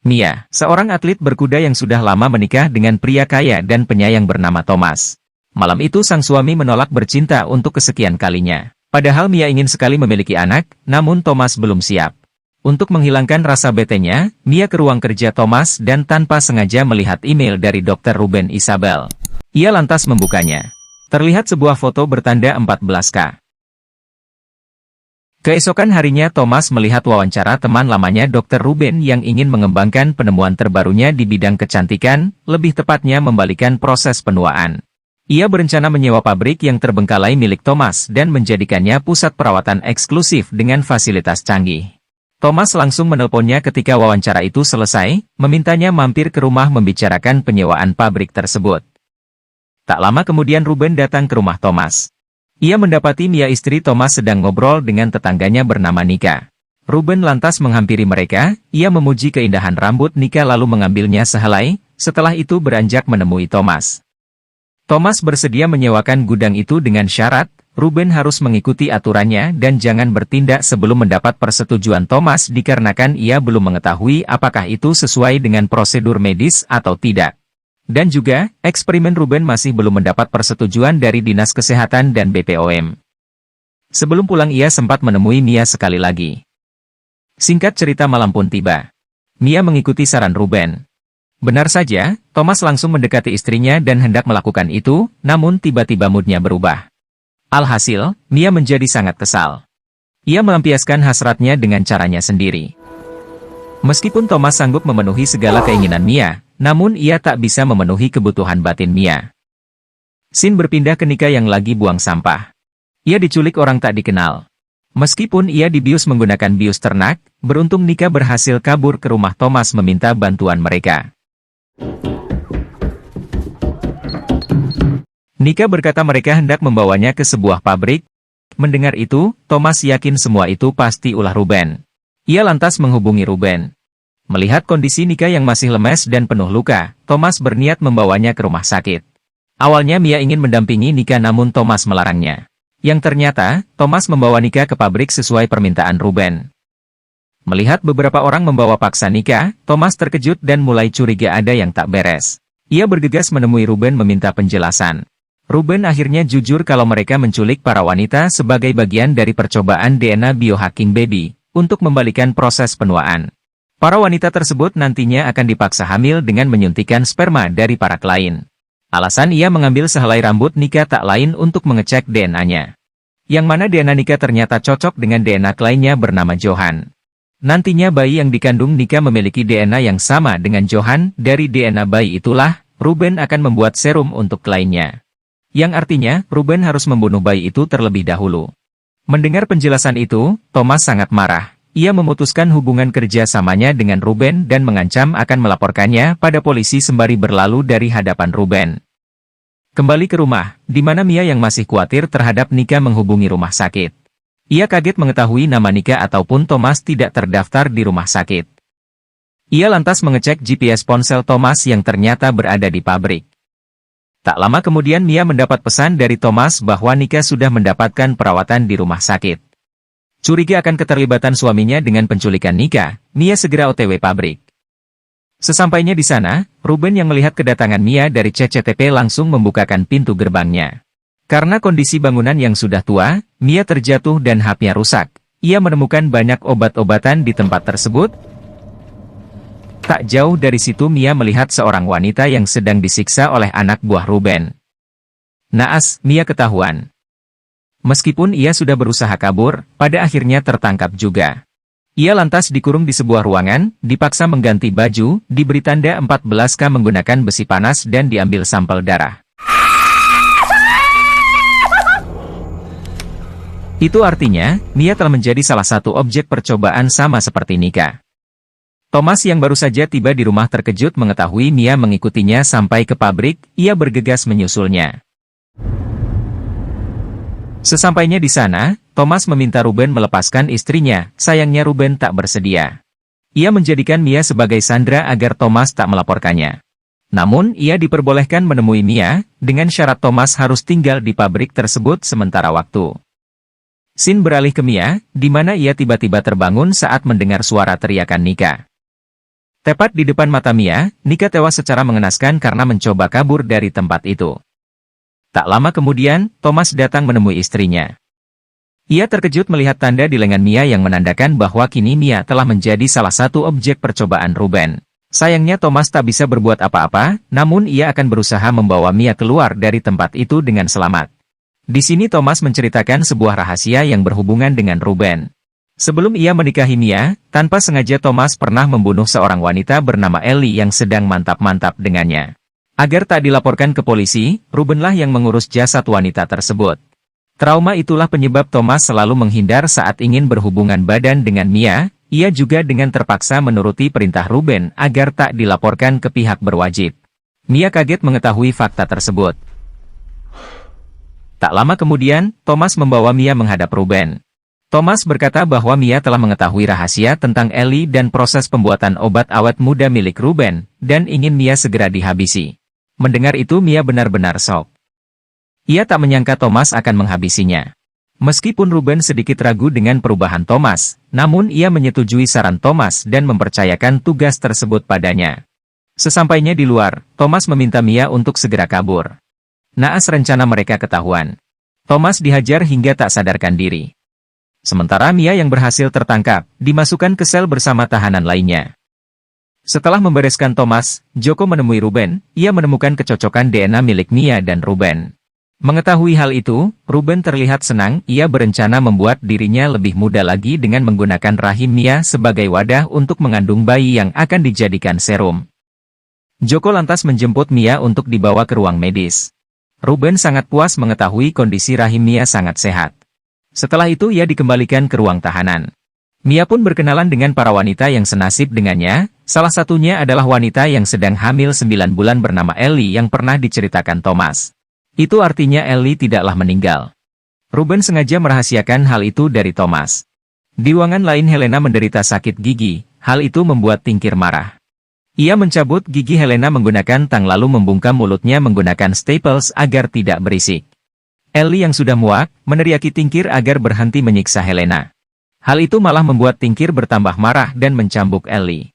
Mia, seorang atlet berkuda yang sudah lama menikah dengan pria kaya dan penyayang bernama Thomas. Malam itu sang suami menolak bercinta untuk kesekian kalinya. Padahal Mia ingin sekali memiliki anak, namun Thomas belum siap. Untuk menghilangkan rasa betenya, Mia ke ruang kerja Thomas dan tanpa sengaja melihat email dari Dr. Ruben Isabel. Ia lantas membukanya. Terlihat sebuah foto bertanda 14K. Keesokan harinya Thomas melihat wawancara teman lamanya Dr. Ruben yang ingin mengembangkan penemuan terbarunya di bidang kecantikan, lebih tepatnya membalikan proses penuaan. Ia berencana menyewa pabrik yang terbengkalai milik Thomas dan menjadikannya pusat perawatan eksklusif dengan fasilitas canggih. Thomas langsung menelponnya ketika wawancara itu selesai, memintanya mampir ke rumah membicarakan penyewaan pabrik tersebut. Tak lama kemudian Ruben datang ke rumah Thomas. Ia mendapati Mia istri Thomas sedang ngobrol dengan tetangganya bernama Nika. Ruben lantas menghampiri mereka, ia memuji keindahan rambut Nika lalu mengambilnya sehelai, setelah itu beranjak menemui Thomas. Thomas bersedia menyewakan gudang itu dengan syarat, Ruben harus mengikuti aturannya dan jangan bertindak sebelum mendapat persetujuan Thomas dikarenakan ia belum mengetahui apakah itu sesuai dengan prosedur medis atau tidak. Dan juga, eksperimen Ruben masih belum mendapat persetujuan dari Dinas Kesehatan dan BPOM. Sebelum pulang ia sempat menemui Mia sekali lagi. Singkat cerita malam pun tiba. Mia mengikuti saran Ruben. Benar saja, Thomas langsung mendekati istrinya dan hendak melakukan itu, namun tiba-tiba moodnya berubah. Alhasil, Mia menjadi sangat kesal. Ia melampiaskan hasratnya dengan caranya sendiri. Meskipun Thomas sanggup memenuhi segala keinginan Mia, namun ia tak bisa memenuhi kebutuhan batin Mia. Scene berpindah ke Nika yang lagi buang sampah. Ia diculik orang tak dikenal. Meskipun ia dibius menggunakan bius ternak, beruntung Nika berhasil kabur ke rumah Thomas meminta bantuan mereka. Nika berkata mereka hendak membawanya ke sebuah pabrik. Mendengar itu, Thomas yakin semua itu pasti ulah Ruben. Ia lantas menghubungi Ruben. Melihat kondisi Nika yang masih lemes dan penuh luka, Thomas berniat membawanya ke rumah sakit. Awalnya Mia ingin mendampingi Nika namun Thomas melarangnya. Yang ternyata, Thomas membawa Nika ke pabrik sesuai permintaan Ruben. Melihat beberapa orang membawa paksa Nika, Thomas terkejut dan mulai curiga ada yang tak beres. Ia bergegas menemui Ruben meminta penjelasan. Ruben akhirnya jujur kalau mereka menculik para wanita sebagai bagian dari percobaan DNA biohacking baby, untuk membalikan proses penuaan. Para wanita tersebut nantinya akan dipaksa hamil dengan menyuntikkan sperma dari para klien. Alasan ia mengambil sehelai rambut Nika tak lain untuk mengecek DNA-nya. Yang mana DNA Nika ternyata cocok dengan DNA kliennya bernama Johan. Nantinya bayi yang dikandung Nika memiliki DNA yang sama dengan Johan, dari DNA bayi itulah, Ruben akan membuat serum untuk kliennya. Yang artinya, Ruben harus membunuh bayi itu terlebih dahulu. Mendengar penjelasan itu, Thomas sangat marah. Ia memutuskan hubungan kerja samanya dengan Ruben dan mengancam akan melaporkannya pada polisi sembari berlalu dari hadapan Ruben. Kembali ke rumah, di mana Mia yang masih khawatir terhadap Nika menghubungi rumah sakit. Ia kaget mengetahui nama Nika ataupun Thomas tidak terdaftar di rumah sakit. Ia lantas mengecek GPS ponsel Thomas yang ternyata berada di pabrik. Tak lama kemudian Mia mendapat pesan dari Thomas bahwa Nika sudah mendapatkan perawatan di rumah sakit. Curiga akan keterlibatan suaminya dengan penculikan Nika, Mia segera OTW pabrik. Sesampainya di sana, Ruben yang melihat kedatangan Mia dari CCTV langsung membukakan pintu gerbangnya. Karena kondisi bangunan yang sudah tua, Mia terjatuh dan HP-nya rusak. Ia menemukan banyak obat-obatan di tempat tersebut. Tak jauh dari situ Mia melihat seorang wanita yang sedang disiksa oleh anak buah Ruben. Naas, Mia ketahuan. Meskipun ia sudah berusaha kabur, pada akhirnya tertangkap juga. Ia lantas dikurung di sebuah ruangan, dipaksa mengganti baju, diberi tanda 14K menggunakan besi panas dan diambil sampel darah. Itu artinya, Mia telah menjadi salah satu objek percobaan sama seperti Nika. Thomas yang baru saja tiba di rumah terkejut mengetahui Mia mengikutinya sampai ke pabrik, ia bergegas menyusulnya. Sesampainya di sana, Thomas meminta Ruben melepaskan istrinya, sayangnya Ruben tak bersedia. Ia menjadikan Mia sebagai sandera agar Thomas tak melaporkannya. Namun, ia diperbolehkan menemui Mia, dengan syarat Thomas harus tinggal di pabrik tersebut sementara waktu. Scene beralih ke Mia, di mana ia tiba-tiba terbangun saat mendengar suara teriakan Nika. Tepat di depan mata Mia, Nika tewas secara mengenaskan karena mencoba kabur dari tempat itu. Tak lama kemudian, Thomas datang menemui istrinya. Ia terkejut melihat tanda di lengan Mia yang menandakan bahwa kini Mia telah menjadi salah satu objek percobaan Ruben. Sayangnya Thomas tak bisa berbuat apa-apa, namun ia akan berusaha membawa Mia keluar dari tempat itu dengan selamat. Di sini Thomas menceritakan sebuah rahasia yang berhubungan dengan Ruben. Sebelum ia menikahi Mia, tanpa sengaja Thomas pernah membunuh seorang wanita bernama Ellie yang sedang mantap-mantap dengannya. Agar tak dilaporkan ke polisi, Rubenlah yang mengurus jasad wanita tersebut. Trauma itulah penyebab Thomas selalu menghindar saat ingin berhubungan badan dengan Mia. Ia juga dengan terpaksa menuruti perintah Ruben agar tak dilaporkan ke pihak berwajib. Mia kaget mengetahui fakta tersebut. Tak lama kemudian, Thomas membawa Mia menghadap Ruben. Thomas berkata bahwa Mia telah mengetahui rahasia tentang Ellie dan proses pembuatan obat awet muda milik Ruben, dan ingin Mia segera dihabisi. Mendengar itu Mia benar-benar shock. Ia tak menyangka Thomas akan menghabisinya. Meskipun Ruben sedikit ragu dengan perubahan Thomas, namun ia menyetujui saran Thomas dan mempercayakan tugas tersebut padanya. Sesampainya di luar, Thomas meminta Mia untuk segera kabur. Naas rencana mereka ketahuan. Thomas dihajar hingga tak sadarkan diri. Sementara Mia yang berhasil tertangkap, dimasukkan ke sel bersama tahanan lainnya. Setelah membereskan Thomas, Joko menemui Ruben. Ia menemukan kecocokan DNA milik Mia dan Ruben. Mengetahui hal itu, Ruben terlihat senang. Ia berencana membuat dirinya lebih muda lagi dengan menggunakan rahim Mia sebagai wadah untuk mengandung bayi yang akan dijadikan serum. Joko lantas menjemput Mia untuk dibawa ke ruang medis. Ruben sangat puas mengetahui kondisi rahim Mia sangat sehat. Setelah itu ia dikembalikan ke ruang tahanan. Mia pun berkenalan dengan para wanita yang senasib dengannya, salah satunya adalah wanita yang sedang hamil 9 bulan bernama Ellie yang pernah diceritakan Thomas. Itu artinya Ellie tidaklah meninggal. Ruben sengaja merahasiakan hal itu dari Thomas. Di ruangan lain Helena menderita sakit gigi, hal itu membuat Tingkir marah. Ia mencabut gigi Helena menggunakan tang lalu membungkam mulutnya menggunakan staples agar tidak berisik. Ellie yang sudah muak, meneriaki Tingkir agar berhenti menyiksa Helena. Hal itu malah membuat Tingkir bertambah marah dan mencambuk Ellie.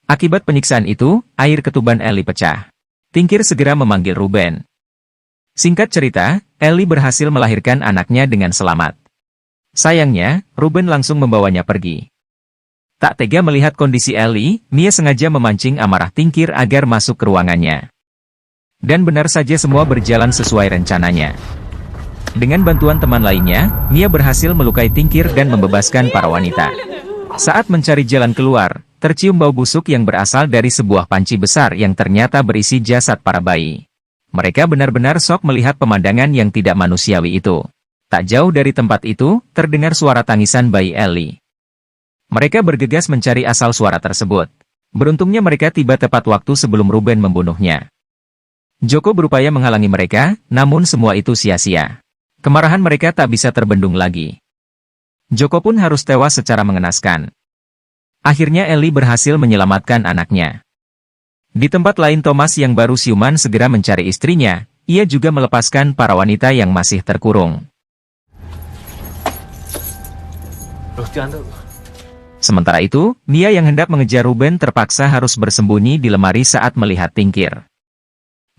Akibat penyiksaan itu, air ketuban Ellie pecah. Tingkir segera memanggil Ruben. Singkat cerita, Ellie berhasil melahirkan anaknya dengan selamat. Sayangnya, Ruben langsung membawanya pergi. Tak tega melihat kondisi Ellie, Mia sengaja memancing amarah Tingkir agar masuk ke ruangannya. Dan benar saja semua berjalan sesuai rencananya. Dengan bantuan teman lainnya, Mia berhasil melukai Tingkir dan membebaskan para wanita. Saat mencari jalan keluar, tercium bau busuk yang berasal dari sebuah panci besar yang ternyata berisi jasad para bayi. Mereka benar-benar shock melihat pemandangan yang tidak manusiawi itu. Tak jauh dari tempat itu, terdengar suara tangisan bayi Ellie. Mereka bergegas mencari asal suara tersebut. Beruntungnya mereka tiba tepat waktu sebelum Ruben membunuhnya. Joko berupaya menghalangi mereka, namun semua itu sia-sia. Kemarahan mereka tak bisa terbendung lagi. Joko pun harus tewas secara mengenaskan. Akhirnya Ellie berhasil menyelamatkan anaknya. Di tempat lain Thomas yang baru siuman segera mencari istrinya, ia juga melepaskan para wanita yang masih terkurung. Sementara itu, Mia yang hendak mengejar Ruben terpaksa harus bersembunyi di lemari saat melihat Tingkir.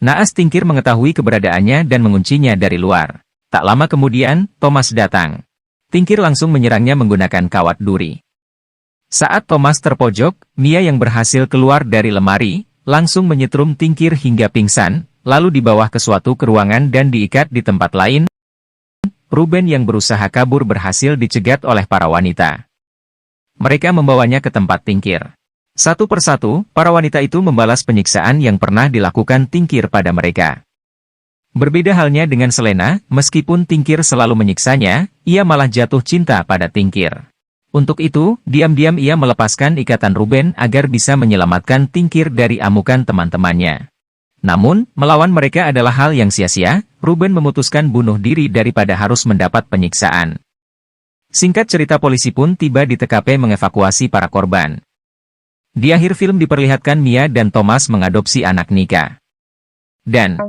Naas Tingkir mengetahui keberadaannya dan menguncinya dari luar. Tak lama kemudian, Thomas datang. Tingkir langsung menyerangnya menggunakan kawat duri. Saat Thomas terpojok, Mia yang berhasil keluar dari lemari, langsung menyetrum Tingkir hingga pingsan, lalu dibawa ke suatu ruangan dan diikat di tempat lain. Ruben yang berusaha kabur berhasil dicegat oleh para wanita. Mereka membawanya ke tempat Tingkir. Satu persatu, para wanita itu membalas penyiksaan yang pernah dilakukan Tingkir pada mereka. Berbeda halnya dengan Selena, meskipun Tingkir selalu menyiksanya, ia malah jatuh cinta pada Tingkir. Untuk itu, diam-diam ia melepaskan ikatan Ruben agar bisa menyelamatkan Tingkir dari amukan teman-temannya. Namun, melawan mereka adalah hal yang sia-sia, Ruben memutuskan bunuh diri daripada harus mendapat penyiksaan. Singkat cerita polisi pun tiba di TKP mengevakuasi para korban. Di akhir film diperlihatkan Mia dan Thomas mengadopsi anak Nika. Dan